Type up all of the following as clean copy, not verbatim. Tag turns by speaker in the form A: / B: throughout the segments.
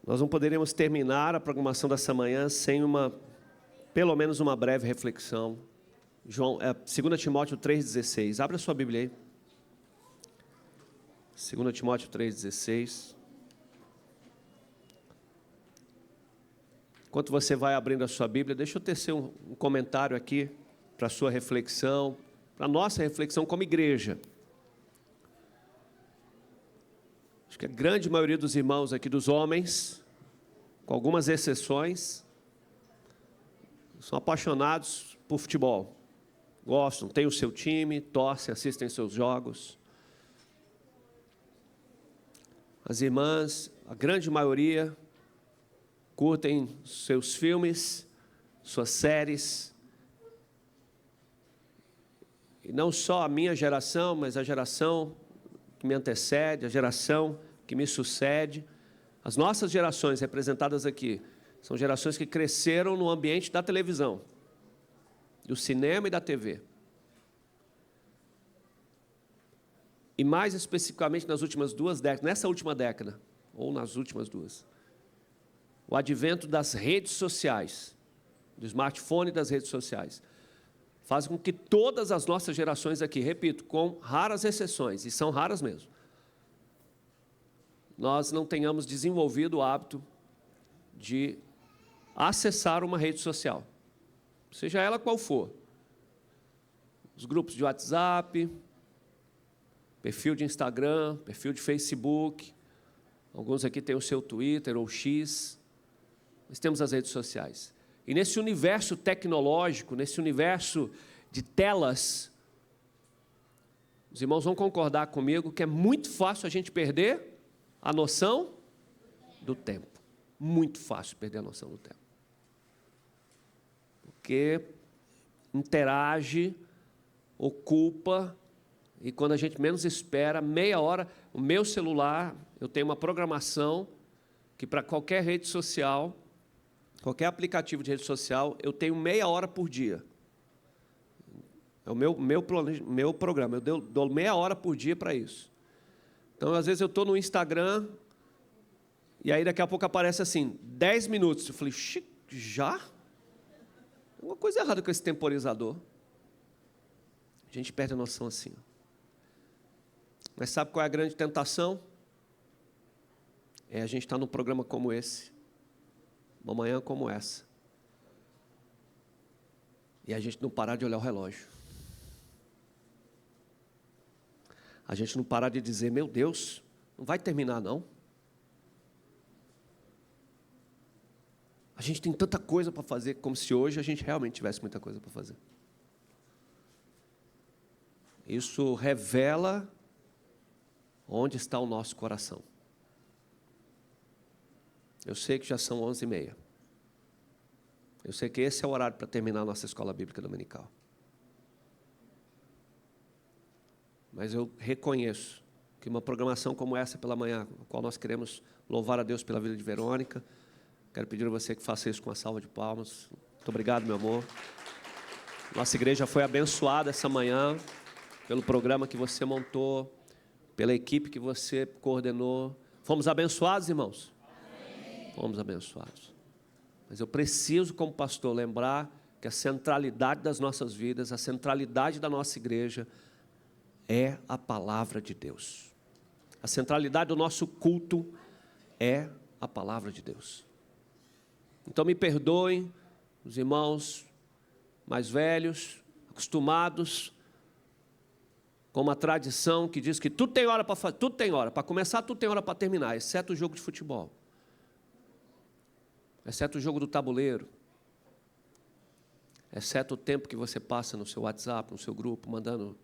A: Nós não poderíamos terminar a programação dessa manhã sem pelo menos uma breve reflexão. 2 Timóteo 3,16. Abra sua Bíblia aí. 2 Timóteo 3,16. Enquanto você vai abrindo a sua Bíblia, deixa eu tecer um comentário aqui para a sua reflexão, para a nossa reflexão como igreja. Acho que a grande maioria dos irmãos aqui, dos homens, com algumas exceções, são apaixonados por futebol. Gostam, têm o seu time, torcem, assistem seus jogos. As irmãs, a grande maioria, curtem seus filmes, suas séries. E não só a minha geração, mas a geração que me antecede, a geração que me sucede. As nossas gerações representadas aqui são gerações que cresceram no ambiente da televisão, do cinema e da TV. E mais especificamente nas últimas 2 décadas, nessa última década, ou nas últimas 2, o advento das redes sociais, do smartphone e das redes sociais, faz com que todas as nossas gerações aqui, repito, com raras exceções, e são raras mesmo, nós não tenhamos desenvolvido o hábito de acessar uma rede social, seja ela qual for. Os grupos de WhatsApp, perfil de Instagram, perfil de Facebook, alguns aqui têm o seu Twitter ou X, nós temos as redes sociais. E nesse universo tecnológico, nesse universo de telas, os irmãos vão concordar comigo que é muito fácil a gente perder a noção do tempo. Muito fácil perder a noção do tempo. Porque interage, ocupa, e quando a gente menos espera, meia hora, o meu celular, eu tenho uma programação que para qualquer rede social, qualquer aplicativo de rede social, eu tenho meia hora por dia. É o meu programa, eu dou meia hora por dia para isso. Então, às vezes eu estou no Instagram, e aí daqui a pouco aparece assim, 10 minutos. Eu falei, já? Tem alguma coisa errada com esse temporizador. A gente perde a noção assim. Mas sabe qual é a grande tentação? É a gente estar num programa como esse, uma manhã como essa, e a gente não parar de olhar o relógio. A gente não parar de dizer, meu Deus, não vai terminar não. A gente tem tanta coisa para fazer, como se hoje a gente realmente tivesse muita coisa para fazer. Isso revela onde está o nosso coração. Eu sei que já são 11h30. Eu sei que esse é o horário para terminar a nossa escola bíblica dominical. Mas eu reconheço que uma programação como essa pela manhã, a qual nós queremos louvar a Deus pela vida de Verônica, quero pedir a você que faça isso com uma salva de palmas. Muito obrigado, meu amor. Nossa igreja foi abençoada essa manhã pelo programa que você montou, pela equipe que você coordenou. Fomos abençoados, irmãos? Amém. Fomos abençoados. Mas eu preciso, como pastor, lembrar que a centralidade das nossas vidas, a centralidade da nossa igreja é a palavra de Deus. A centralidade do nosso culto é a palavra de Deus. Então me perdoem, os irmãos mais velhos, acostumados com uma tradição que diz que tudo tem hora para fazer, tudo tem hora para começar, tudo tem hora para terminar, exceto o jogo de futebol, exceto o jogo do tabuleiro, exceto o tempo que você passa no seu WhatsApp, no seu grupo, mandando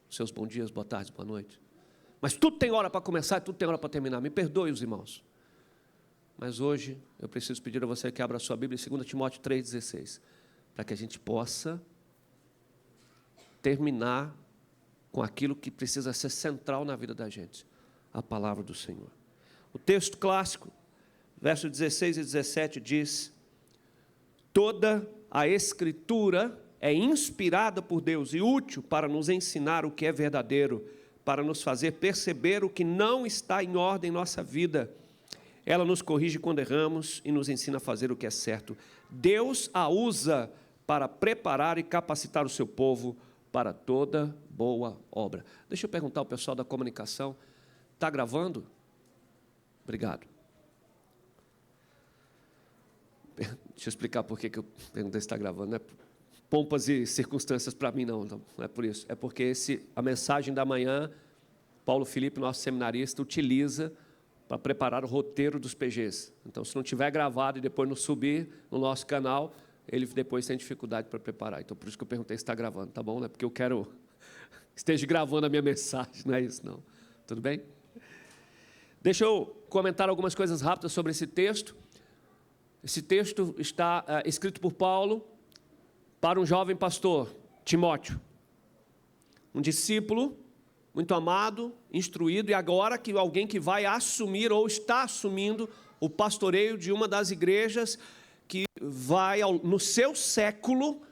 A: seus bons dias, boa tarde, boa noite. Mas tudo tem hora para começar e tudo tem hora para terminar. Me perdoe, os irmãos. Mas hoje eu preciso pedir a você que abra a sua Bíblia em 2 Timóteo 3,16, para que a gente possa terminar com aquilo que precisa ser central na vida da gente, a palavra do Senhor. O texto clássico, versos 16 e 17 diz: toda a Escritura é inspirada por Deus e útil para nos ensinar o que é verdadeiro, para nos fazer perceber o que não está em ordem em nossa vida. Ela nos corrige quando erramos e nos ensina a fazer o que é certo. Deus a usa para preparar e capacitar o seu povo para toda boa obra. Deixa eu perguntar ao pessoal da comunicação, está gravando? Obrigado. Deixa eu explicar por que eu perguntei se está gravando. Não é pompas e circunstâncias para mim, não é por isso. É porque a mensagem da manhã, Paulo Felipe, nosso seminarista, utiliza para preparar o roteiro dos PGs. Então, se não tiver gravado e depois não subir no nosso canal, ele depois tem dificuldade para preparar. Então, por isso que eu perguntei se está gravando, tá bom? Não é porque eu quero que esteja gravando a minha mensagem, não é isso, não. Tudo bem? Deixa eu comentar algumas coisas rápidas sobre esse texto. Esse texto está escrito por Paulo para um jovem pastor, Timóteo. Um discípulo muito amado, instruído, e agora que alguém que vai assumir ou está assumindo o pastoreio de uma das igrejas que vai, no seu século,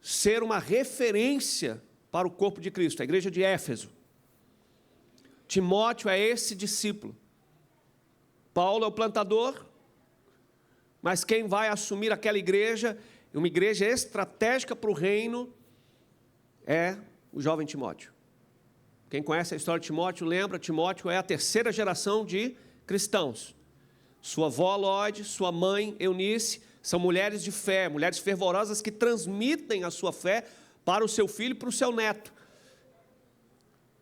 A: ser uma referência para o corpo de Cristo, a igreja de Éfeso. Timóteo é esse discípulo. Paulo é o plantador, mas quem vai assumir aquela igreja, uma igreja estratégica para o reino, é o jovem Timóteo. Quem conhece a história de Timóteo, lembra, Timóteo é a terceira geração de cristãos. Sua avó Lóide, sua mãe Eunice, são mulheres de fé, mulheres fervorosas que transmitem a sua fé para o seu filho e para o seu neto.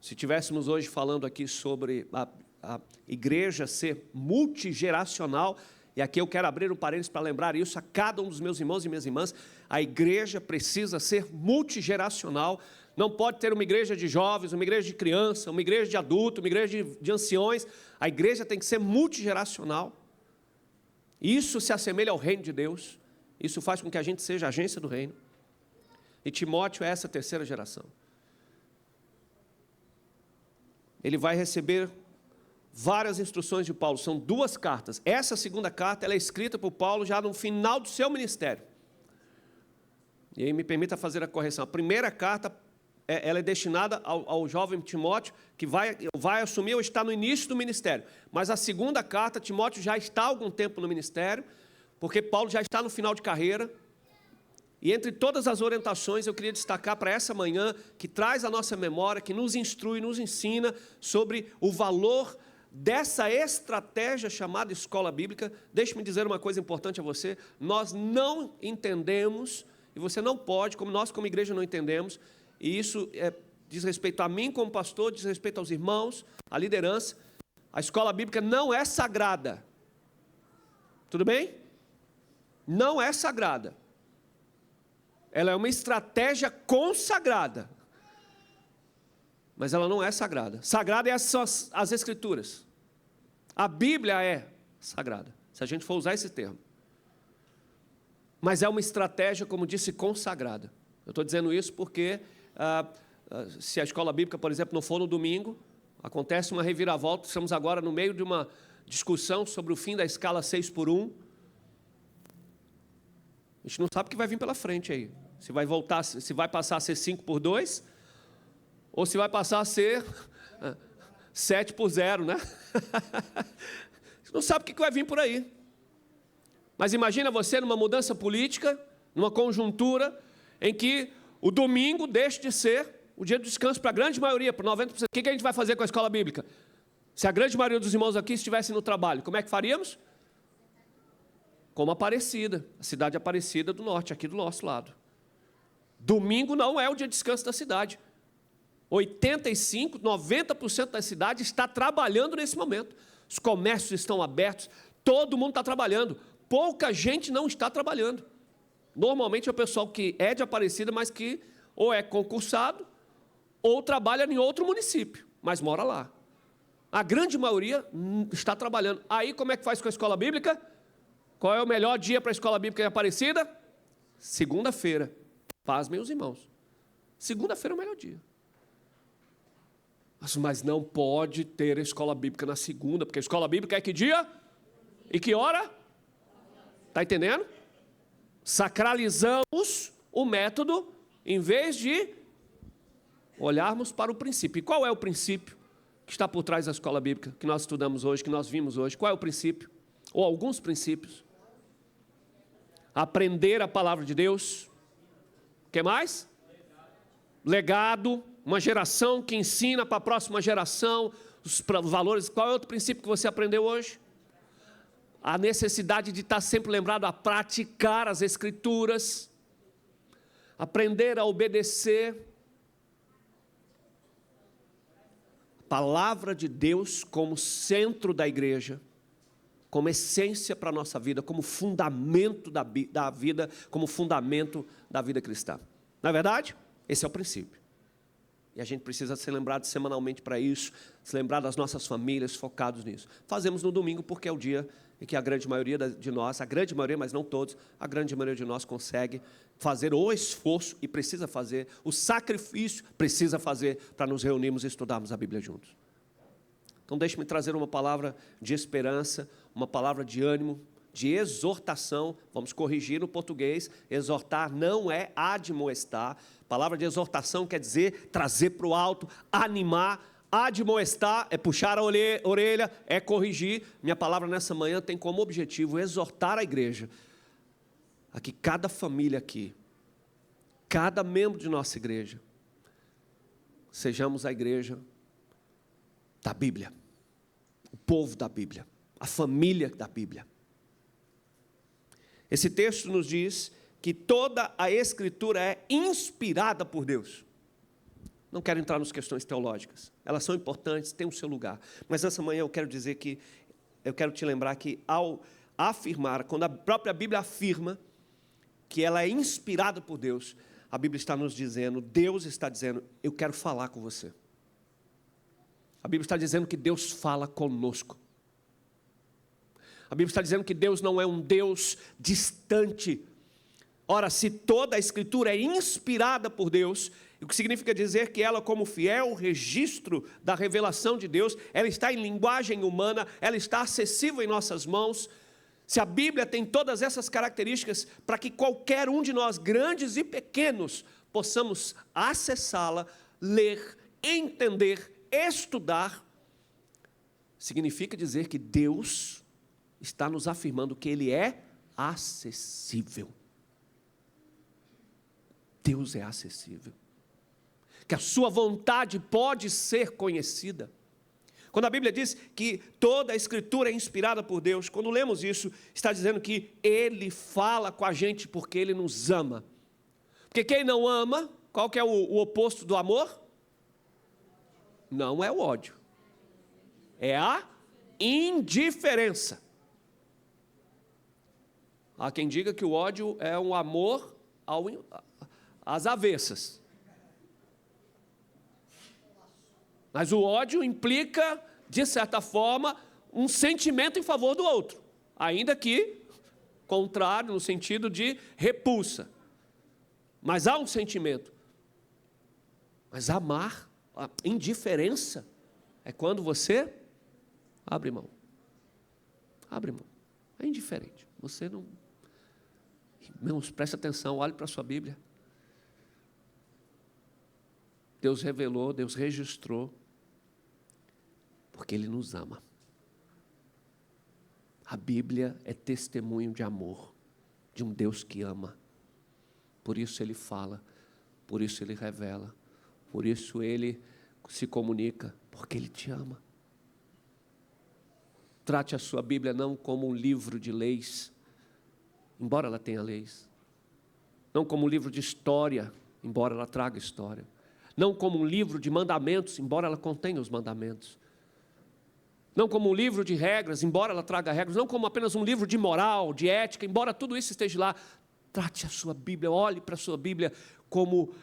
A: Se tivéssemos hoje falando aqui sobre a igreja ser multigeracional, e aqui eu quero abrir um parênteses para lembrar isso a cada um dos meus irmãos e minhas irmãs, a igreja precisa ser multigeracional. Não pode ter uma igreja de jovens, uma igreja de criança, uma igreja de adulto, uma igreja de anciões. A igreja tem que ser multigeracional. Isso se assemelha ao reino de Deus. Isso faz com que a gente seja agência do reino. E Timóteo é essa terceira geração. Ele vai receber várias instruções de Paulo. São 2 cartas. Essa segunda carta ela é escrita por Paulo já no final do seu ministério. E aí me permita fazer a correção. A primeira carta ela é destinada ao jovem Timóteo, que vai assumir ou está no início do ministério. Mas a segunda carta, Timóteo já está há algum tempo no ministério, porque Paulo já está no final de carreira. E entre todas as orientações, eu queria destacar para essa manhã, que traz a nossa memória, que nos instrui, nos ensina sobre o valor dessa estratégia chamada escola bíblica. Deixe-me dizer uma coisa importante a você: nós não entendemos, e você não pode, como nós como igreja não entendemos, e isso diz respeito a mim como pastor, diz respeito aos irmãos, à liderança. A escola bíblica não é sagrada. Tudo bem? Não é sagrada. Ela é uma estratégia consagrada. Mas ela não é sagrada. Sagrada são as Escrituras. A Bíblia é sagrada, se a gente for usar esse termo. Mas é uma estratégia, como disse, consagrada. Eu estou dizendo isso porque se a escola bíblica, por exemplo, não for no domingo, acontece uma reviravolta. Estamos agora no meio de uma discussão sobre o fim da escala 6x1. A gente não sabe o que vai vir pela frente aí. Se vai voltar, se vai passar a ser 5x2, ou se vai passar a ser 7x0, né? Você não sabe o que vai vir por aí. Mas imagina você numa mudança política, numa conjuntura em que o domingo deixa de ser o dia de descanso para a grande maioria, para 90%. O que a gente vai fazer com a escola bíblica? Se a grande maioria dos irmãos aqui estivessem no trabalho, como é que faríamos? Como Aparecida, a cidade Aparecida do Norte, aqui do nosso lado. Domingo não é o dia de descanso da cidade. 85%, 90% da cidade está trabalhando nesse momento. Os comércios estão abertos, todo mundo está trabalhando. Pouca gente não está trabalhando. Normalmente é o pessoal que é de Aparecida, mas que ou é concursado, ou trabalha em outro município, mas mora lá. A grande maioria está trabalhando. Aí como é que faz com a escola bíblica? Qual é o melhor dia para a escola bíblica em Aparecida? Segunda-feira. Paz, meus irmãos. Segunda-feira é o melhor dia. Mas não pode ter a escola bíblica na segunda, porque a escola bíblica é que dia? E que hora? Está entendendo? Sacralizamos o método, em vez de olharmos para o princípio. E qual é o princípio que está por trás da escola bíblica, que nós estudamos hoje, que nós vimos hoje? Qual é o princípio? Ou alguns princípios? Aprender a palavra de Deus. O que mais? Legado. Uma geração que ensina para a próxima geração os valores. Qual é outro princípio que você aprendeu hoje? A necessidade de estar sempre lembrado a praticar as Escrituras. Aprender a obedecer. Palavra de Deus como centro da igreja, como essência para a nossa vida, como fundamento da vida, como fundamento da vida cristã. Não é verdade? Esse é o princípio. E a gente precisa ser lembrado semanalmente para isso, se lembrar das nossas famílias focados nisso. Fazemos no domingo porque é o dia em que a grande maioria de nós, a grande maioria, mas não todos, a grande maioria de nós consegue fazer o esforço e precisa fazer, o sacrifício precisa fazer para nos reunirmos e estudarmos a Bíblia juntos. Então deixe-me trazer uma palavra de esperança, uma palavra de ânimo, de exortação. Vamos corrigir no português, exortar não é admoestar. A palavra de exortação quer dizer trazer para o alto, animar. Admoestar é puxar a orelha, é corrigir. Minha palavra nessa manhã tem como objetivo exortar a igreja a que cada família aqui, cada membro de nossa igreja, sejamos a igreja da Bíblia, o povo da Bíblia, a família da Bíblia. Esse texto nos diz que toda a Escritura é inspirada por Deus. Não quero entrar nas questões teológicas, elas são importantes, têm o seu lugar. Mas nessa manhã eu quero te lembrar que ao afirmar, quando a própria Bíblia afirma que ela é inspirada por Deus, a Bíblia está nos dizendo, Deus está dizendo, eu quero falar com você. A Bíblia está dizendo que Deus fala conosco. A Bíblia está dizendo que Deus não é um Deus distante. Ora, se toda a Escritura é inspirada por Deus, o que significa dizer que ela, como fiel registro da revelação de Deus, ela está em linguagem humana, ela está acessível em nossas mãos. Se a Bíblia tem todas essas características, para que qualquer um de nós, grandes e pequenos, possamos acessá-la, ler, entender, estudar, significa dizer que Deus está nos afirmando que Ele é acessível. Deus é acessível. Que a sua vontade pode ser conhecida. Quando a Bíblia diz que toda a Escritura é inspirada por Deus, quando lemos isso, está dizendo que Ele fala com a gente porque Ele nos ama. Porque quem não ama, qual que é o oposto do amor? Não é o ódio. É a indiferença. Há quem diga que o ódio é um amor às avessas. Mas o ódio implica, de certa forma, um sentimento em favor do outro, ainda que contrário, no sentido de repulsa. Mas há um sentimento. Mas amar, a indiferença, é quando você abre mão. Abre mão. É indiferente. Você não... Irmãos, preste atenção, olhe para a sua Bíblia. Deus revelou, Deus registrou, porque Ele nos ama. A Bíblia é testemunho de amor, de um Deus que ama. Por isso Ele fala, por isso Ele revela, por isso Ele se comunica, porque Ele te ama. Trate a sua Bíblia não como um livro de leis, embora ela tenha leis. Não como um livro de história, embora ela traga história. Não como um livro de mandamentos, embora ela contenha os mandamentos. Não como um livro de regras, embora ela traga regras. Não como apenas um livro de moral, de ética, embora tudo isso esteja lá. Trate a sua Bíblia, olhe para a sua Bíblia como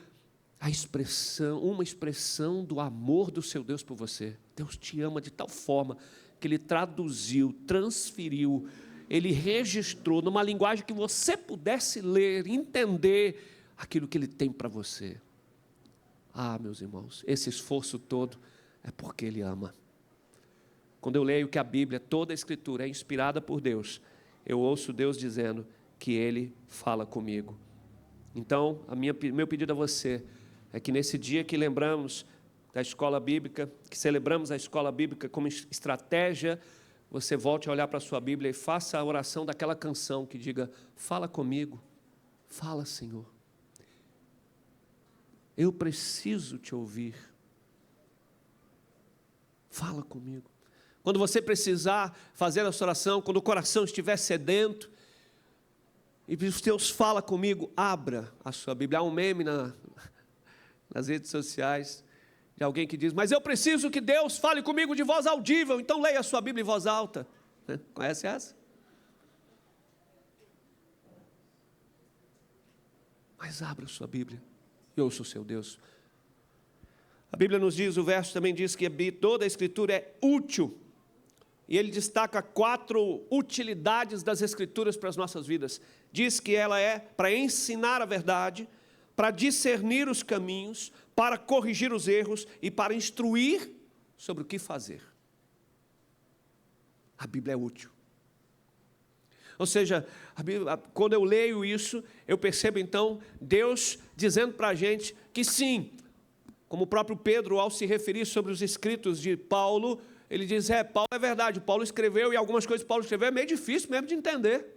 A: uma expressão do amor do seu Deus por você. Deus te ama de tal forma que Ele traduziu, transferiu, Ele registrou numa linguagem que você pudesse ler, entender aquilo que Ele tem para você. Ah, meus irmãos, esse esforço todo é porque Ele ama. Quando eu leio que a Bíblia, toda a Escritura é inspirada por Deus, eu ouço Deus dizendo que Ele fala comigo. Então, meu pedido a você é que nesse dia que lembramos da escola bíblica, que celebramos a escola bíblica como estratégia, você volte a olhar para a sua Bíblia e faça a oração daquela canção que diga: fala comigo, fala, Senhor. Eu preciso te ouvir. Fala comigo. Quando você precisar fazer essa oração, quando o coração estiver sedento, e os teus fala comigo, abra a sua Bíblia. Há um meme nas redes sociais de alguém que diz: mas eu preciso que Deus fale comigo de voz audível, então leia a sua Bíblia em voz alta. Conhece essa? Mas abra a sua Bíblia e ouça o seu Deus. A Bíblia nos diz, o verso também diz que toda a Escritura é útil. E ele destaca 4 utilidades das Escrituras para as nossas vidas. Diz que ela é para ensinar a verdade, para discernir os caminhos, para corrigir os erros e para instruir sobre o que fazer. A Bíblia é útil. Ou seja, quando eu leio isso, eu percebo então Deus dizendo para a gente que sim, como o próprio Pedro, ao se referir sobre os escritos de Paulo, ele diz: Paulo é verdade, Paulo escreveu, e algumas coisas que Paulo escreveu é meio difícil mesmo de entender.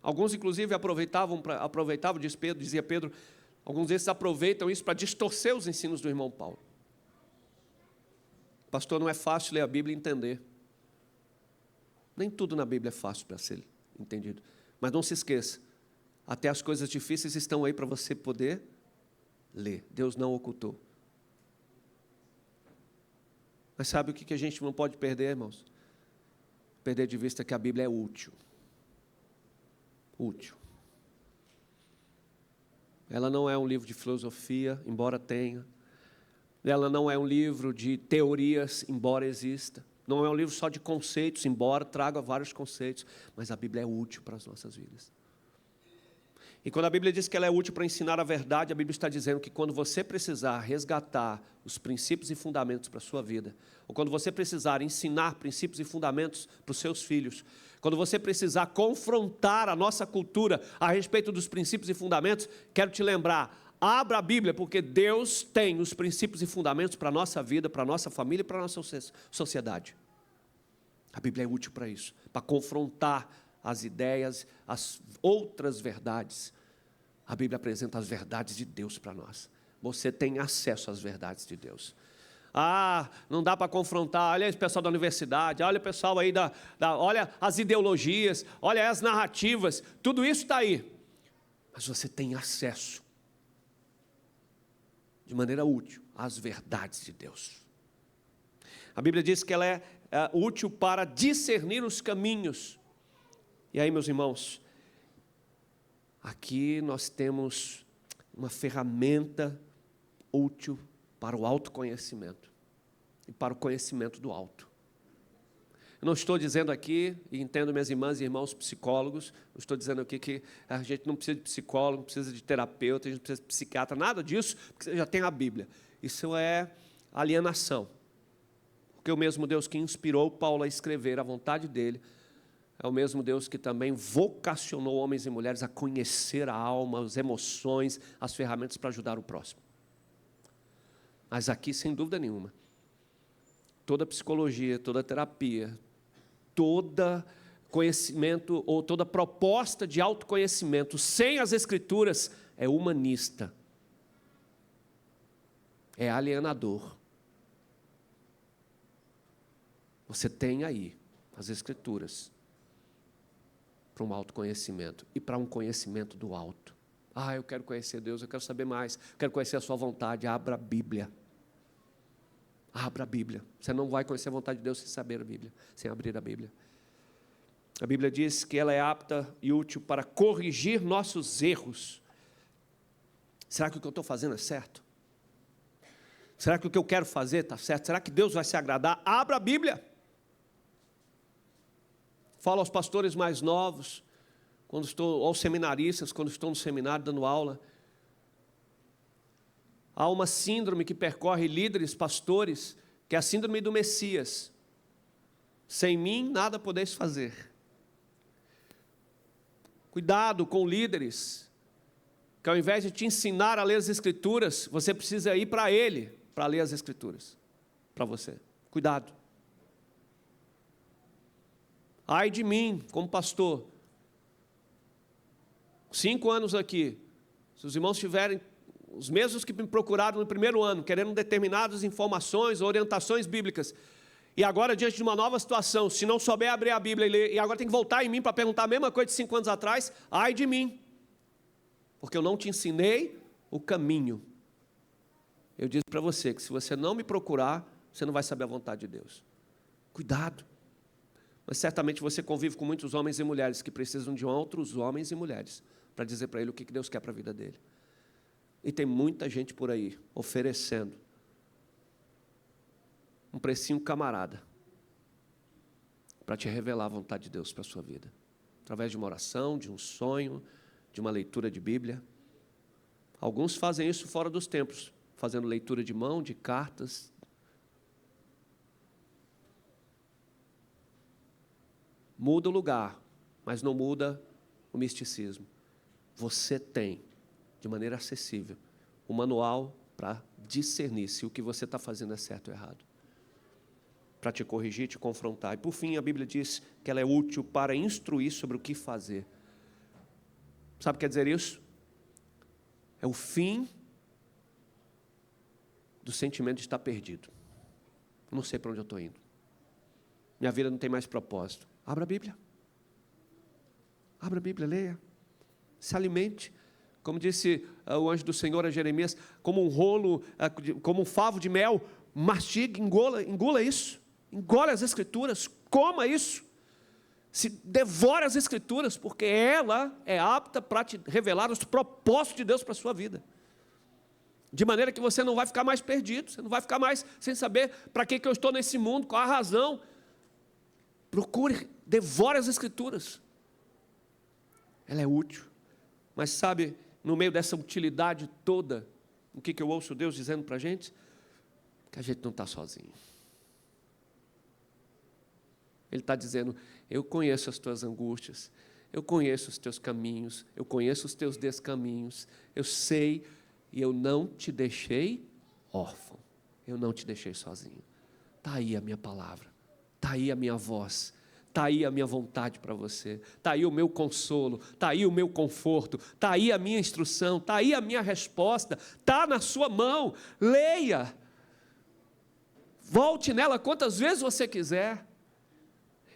A: Alguns, inclusive, aproveitavam, dizia Pedro, alguns desses aproveitam isso para distorcer os ensinos do irmão Paulo. Pastor, não é fácil ler a Bíblia e entender. Nem tudo na Bíblia é fácil para ser entendido. Mas não se esqueça, até as coisas difíceis estão aí para você poder ler. Deus não ocultou. Mas sabe o que a gente não pode perder, irmãos? Perder de vista que a Bíblia é útil. Útil. Ela não é um livro de filosofia, embora tenha. Ela não é um livro de teorias, embora exista. Não é um livro só de conceitos, embora traga vários conceitos. Mas a Bíblia é útil para as nossas vidas. E quando a Bíblia diz que ela é útil para ensinar a verdade, a Bíblia está dizendo que quando você precisar resgatar os princípios e fundamentos para a sua vida, ou quando você precisar ensinar princípios e fundamentos para os seus filhos, quando você precisar confrontar a nossa cultura a respeito dos princípios e fundamentos, quero te lembrar, abra a Bíblia, porque Deus tem os princípios e fundamentos para a nossa vida, para a nossa família e para a nossa sociedade. A Bíblia é útil para isso, para confrontar as ideias, as outras verdades. A Bíblia apresenta as verdades de Deus para nós. Você tem acesso às verdades de Deus. Não dá para confrontar, olha esse pessoal da universidade, olha o pessoal aí olha as ideologias, olha as narrativas, tudo isso está aí. Mas você tem acesso, de maneira útil, às verdades de Deus. A Bíblia diz que ela é útil para discernir os caminhos. E aí, meus irmãos, aqui nós temos uma ferramenta útil para o autoconhecimento e para o conhecimento do alto. Eu não estou dizendo aqui, e entendo minhas irmãs e irmãos psicólogos, não estou dizendo aqui que a gente não precisa de psicólogo, não precisa de terapeuta, a gente não precisa de psiquiatra, nada disso, porque você já tem a Bíblia. Isso é alienação. Porque o mesmo Deus que inspirou Paulo a escrever a vontade dele, é o mesmo Deus que também vocacionou homens e mulheres a conhecer a alma, as emoções, as ferramentas para ajudar o próximo. Mas aqui, sem dúvida nenhuma, toda psicologia, toda terapia, todo conhecimento ou toda proposta de autoconhecimento sem as Escrituras é humanista, é alienador. Você tem aí as Escrituras para um autoconhecimento e para um conhecimento do alto. Eu quero conhecer Deus, eu quero saber mais, eu quero conhecer a sua vontade. Abra a Bíblia. Abra a Bíblia. Você não vai conhecer a vontade de Deus sem saber a Bíblia, sem abrir a Bíblia. A Bíblia diz que ela é apta e útil para corrigir nossos erros. Será que o que eu estou fazendo é certo? Será que o que eu quero fazer está certo? Será que Deus vai se agradar? Abra a Bíblia. Falo aos pastores mais novos, aos seminaristas, quando estou no seminário dando aula. Há uma síndrome que percorre líderes, pastores, que é a síndrome do Messias. Sem mim, nada podeis fazer. Cuidado com líderes, que ao invés de te ensinar a ler as Escrituras, você precisa ir para Ele. para ler as Escrituras para você. Cuidado. Ai de mim, como pastor, 5 anos aqui, se os irmãos tiverem, os mesmos que me procuraram no primeiro ano, querendo determinadas informações, orientações bíblicas, e agora diante de uma nova situação, se não souber abrir a Bíblia e ler, e agora tem que voltar em mim para perguntar a mesma coisa de 5 anos atrás, ai de mim, porque eu não te ensinei o caminho. Eu disse para você que se você não me procurar, você não vai saber a vontade de Deus. Cuidado. Mas certamente você convive com muitos homens e mulheres que precisam de outros homens e mulheres para dizer para ele o que Deus quer para a vida dele. E tem muita gente por aí oferecendo um precinho camarada para te revelar a vontade de Deus para a sua vida. Através de uma oração, de um sonho, de uma leitura de Bíblia. Alguns fazem isso fora dos templos, fazendo leitura de mão, de cartas. Muda o lugar, mas não muda o misticismo. Você tem, de maneira acessível, um manual para discernir se o que você está fazendo é certo ou errado. Para te corrigir, te confrontar. E por fim, a Bíblia diz que ela é útil para instruir sobre o que fazer. Sabe o que quer dizer isso? É o fim do sentimento de estar perdido. Eu não sei para onde eu estou indo. Minha vida não tem mais propósito. Abra a Bíblia. Abra a Bíblia, leia. Se alimente. Como disse o anjo do Senhor a Jeremias, como um rolo, como um favo de mel, mastigue, engula isso. Engole as Escrituras, coma isso. Se devore as Escrituras, porque ela é apta para te revelar os propósitos de Deus para a sua vida. De maneira que você não vai ficar mais perdido, você não vai ficar mais sem saber para que eu estou nesse mundo, qual a razão. Procure, devore as Escrituras. Ela é útil. Mas sabe, no meio dessa utilidade toda, o que eu ouço Deus dizendo para a gente? Que a gente não está sozinho. Ele está dizendo, eu conheço as tuas angústias, eu conheço os teus caminhos, eu conheço os teus descaminhos, eu sei, e eu não te deixei órfão, eu não te deixei sozinho. Está aí a minha palavra, está aí a minha voz, está aí a minha vontade para você, está aí o meu consolo, está aí o meu conforto, está aí a minha instrução, está aí a minha resposta, está na sua mão, leia, volte nela quantas vezes você quiser.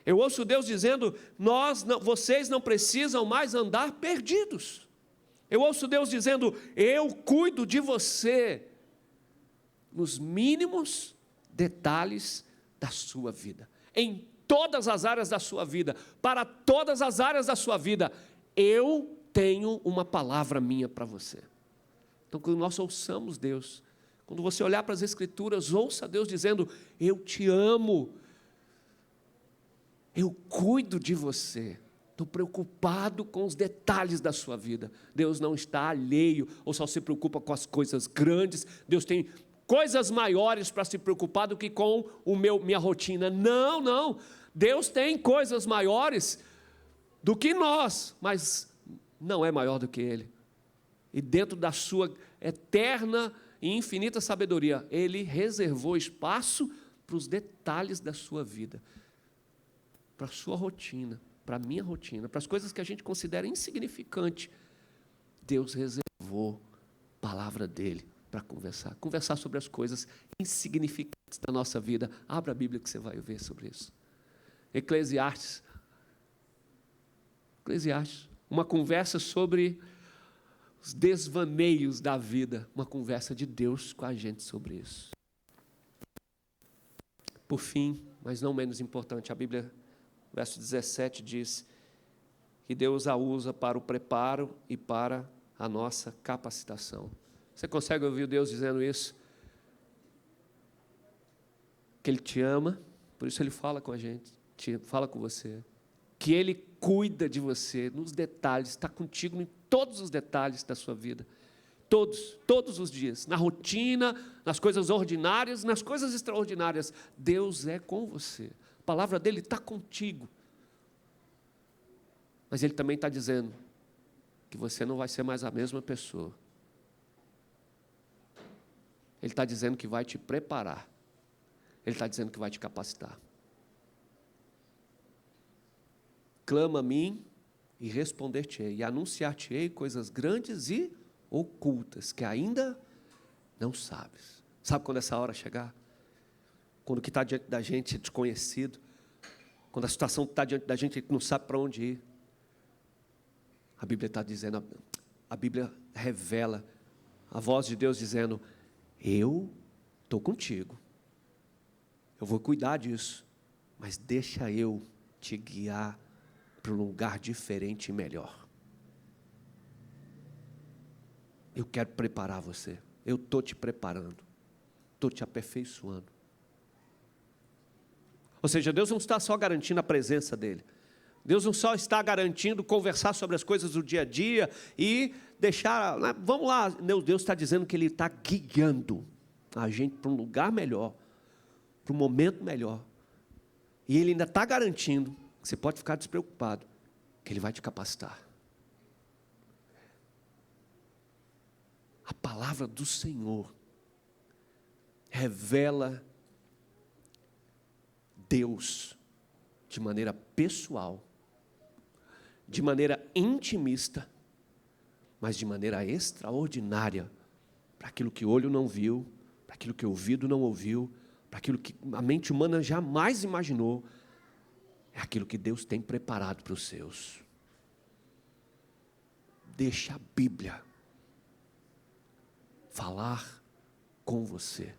A: Eu ouço Deus dizendo, vocês não precisam mais andar perdidos. Eu ouço Deus dizendo, eu cuido de você, nos mínimos detalhes da sua vida, em todas as áreas da sua vida, para todas as áreas da sua vida, eu tenho uma palavra minha para você. Então, quando nós ouçamos Deus, quando você olhar para as Escrituras, ouça Deus dizendo, eu te amo, eu cuido de você, estou preocupado com os detalhes da sua vida. Deus não está alheio, ou só se preocupa com as coisas grandes. Deus tem coisas maiores para se preocupar do que com minha rotina. Não, Deus tem coisas maiores do que nós, mas não é maior do que Ele. E dentro da sua eterna e infinita sabedoria, Ele reservou espaço para os detalhes da sua vida, para a sua rotina, para a minha rotina, para as coisas que a gente considera insignificante. Deus reservou a palavra dEle para conversar sobre as coisas insignificantes da nossa vida. Abra a Bíblia que você vai ver sobre isso. Eclesiastes, uma conversa sobre os desvaneios da vida, uma conversa de Deus com a gente sobre isso. Por fim, mas não menos importante, a Bíblia, verso 17 diz que Deus a usa para o preparo e para a nossa capacitação. Você consegue ouvir Deus dizendo isso? Que Ele te ama, por isso Ele fala com a gente, fala com você. Que Ele cuida de você nos detalhes, está contigo em todos os detalhes da sua vida. Todos os dias, na rotina, nas coisas ordinárias, nas coisas extraordinárias. Deus é com você. A palavra dEle está contigo. Mas Ele também está dizendo que você não vai ser mais a mesma pessoa. Ele está dizendo que vai te preparar. Ele está dizendo que vai te capacitar. Clama a mim e responder-te-ei, e anunciar-te-ei coisas grandes e ocultas, que ainda não sabes. Sabe quando essa hora chegar? Quando o que está diante da gente é desconhecido, quando a situação que está diante da gente, a gente não sabe para onde ir. A Bíblia está dizendo, a Bíblia revela a voz de Deus dizendo, eu estou contigo, eu vou cuidar disso, mas deixa eu te guiar para um lugar diferente e melhor. Eu quero preparar você, eu estou te preparando, estou te aperfeiçoando. Ou seja, Deus não está só garantindo a presença dEle, Deus não só está garantindo conversar sobre as coisas do dia a dia e deixar, vamos lá, Deus está dizendo que Ele está guiando a gente para um lugar melhor, para um momento melhor. E Ele ainda está garantindo, que você pode ficar despreocupado, que Ele vai te capacitar. A palavra do Senhor revela Deus de maneira pessoal, de maneira intimista, mas de maneira extraordinária, para aquilo que o olho não viu, para aquilo que o ouvido não ouviu, para aquilo que a mente humana jamais imaginou, é aquilo que Deus tem preparado para os seus. Deixa a Bíblia falar com você.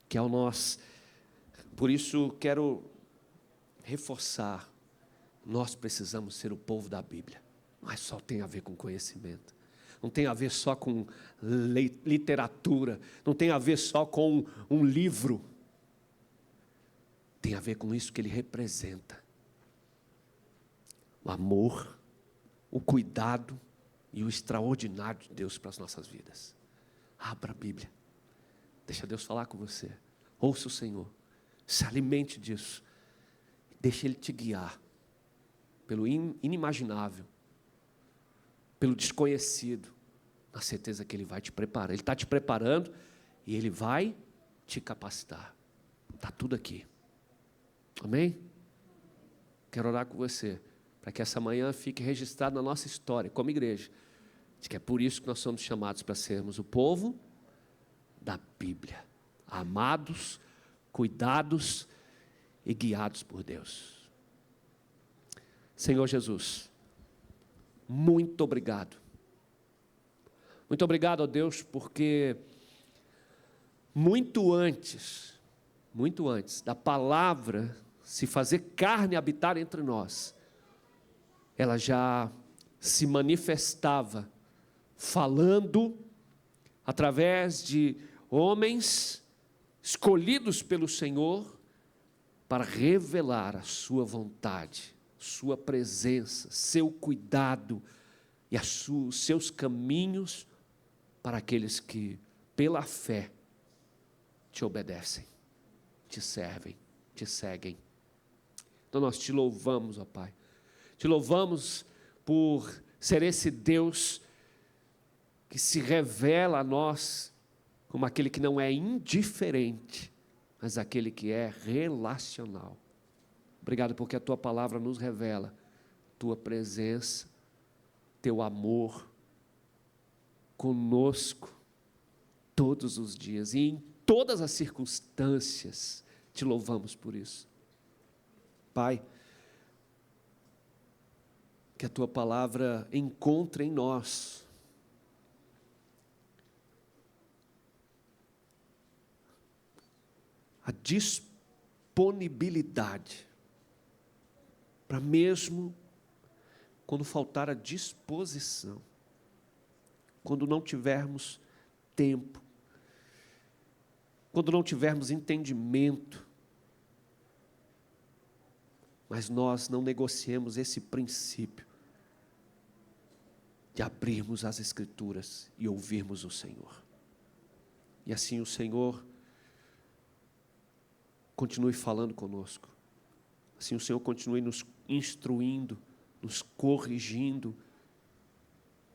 A: Que ao nós, por isso quero reforçar, nós precisamos ser o povo da Bíblia. Mas só tem a ver com conhecimento. Não tem a ver só com literatura. Não tem a ver só com um livro. Tem a ver com isso que ele representa. O amor, o cuidado e o extraordinário de Deus para as nossas vidas. Abra a Bíblia. Deixa Deus falar com você. Ouça o Senhor. Se alimente disso. Deixa Ele te guiar pelo inimaginável, pelo desconhecido, na certeza que Ele vai te preparar. Ele está te preparando e Ele vai te capacitar. Está tudo aqui. Amém? Quero orar com você, para que essa manhã fique registrado na nossa história, como igreja, de que é por isso que nós somos chamados para sermos o povo da Bíblia, amados, cuidados e guiados por Deus. Senhor Jesus, muito obrigado. Muito obrigado, ó Deus, porque muito antes da palavra se fazer carne e habitar entre nós, ela já se manifestava, falando através de homens escolhidos pelo Senhor para revelar a sua vontade, sua presença, seu cuidado e os seus caminhos para aqueles que, pela fé, te obedecem, te servem, te seguem. Então nós te louvamos, ó Pai. Te louvamos por ser esse Deus que se revela a nós como aquele que não é indiferente, mas aquele que é relacional. Obrigado porque a Tua palavra nos revela Tua presença, Teu amor conosco todos os dias e em todas as circunstâncias. Te louvamos por isso. Pai, que a Tua palavra encontre em nós a disponibilidade para mesmo quando faltar a disposição, quando não tivermos tempo, quando não tivermos entendimento, mas nós não negociemos esse princípio de abrirmos as Escrituras e ouvirmos o Senhor. E assim o Senhor continue falando conosco. Assim o Senhor continue nos instruindo, nos corrigindo,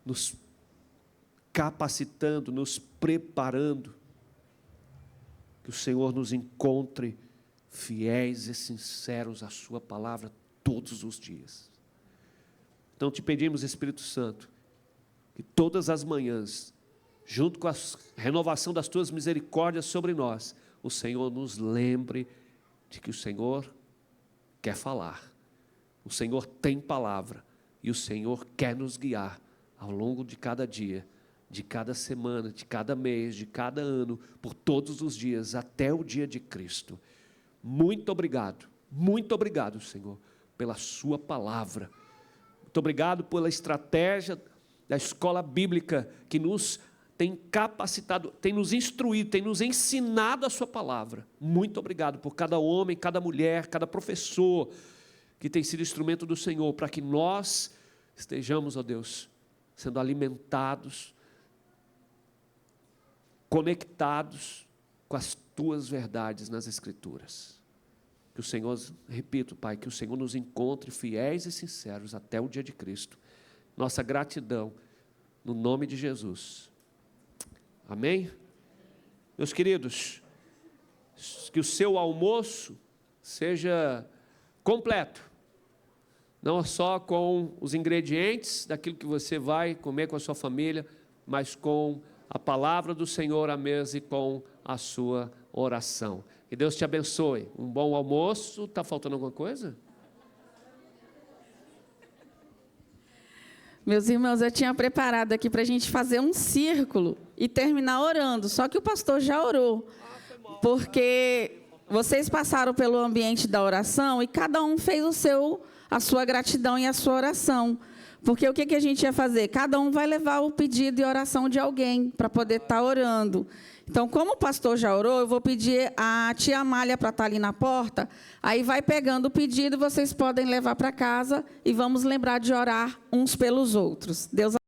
A: nos capacitando, nos preparando. Que o Senhor nos encontre fiéis e sinceros à sua palavra todos os dias. Então te pedimos, Espírito Santo, que todas as manhãs, junto com a renovação das tuas misericórdias sobre nós, o Senhor nos lembre de que o Senhor quer falar, o Senhor tem palavra e o Senhor quer nos guiar ao longo de cada dia, de cada semana, de cada mês, de cada ano, por todos os dias, até o dia de Cristo. Muito obrigado, Senhor, pela sua palavra. Muito obrigado pela estratégia da escola bíblica que nos tem capacitado, tem nos instruído, tem nos ensinado a sua palavra. Muito obrigado por cada homem, cada mulher, cada professor que tem sido instrumento do Senhor, para que nós estejamos, ó Deus, sendo alimentados, conectados com as tuas verdades nas Escrituras. Que o Senhor, repito, Pai, que o Senhor nos encontre fiéis e sinceros até o dia de Cristo. Nossa gratidão, no nome de Jesus. Amém? Meus queridos, que o seu almoço seja completo, não só com os ingredientes daquilo que você vai comer com a sua família, mas com a palavra do Senhor à mesa e com a sua oração. Que Deus te abençoe. Um bom almoço. Está faltando alguma coisa?
B: Meus irmãos, eu tinha preparado aqui para a gente fazer um círculo e terminar orando, só que o pastor já orou, porque vocês passaram pelo ambiente da oração e cada um fez a sua gratidão e a sua oração. Porque o que a gente ia fazer? Cada um vai levar o pedido e oração de alguém para poder estar orando. Então, como o pastor já orou, eu vou pedir a tia Amália para estar ali na porta, aí vai pegando o pedido, vocês podem levar para casa e vamos lembrar de orar uns pelos outros. Deus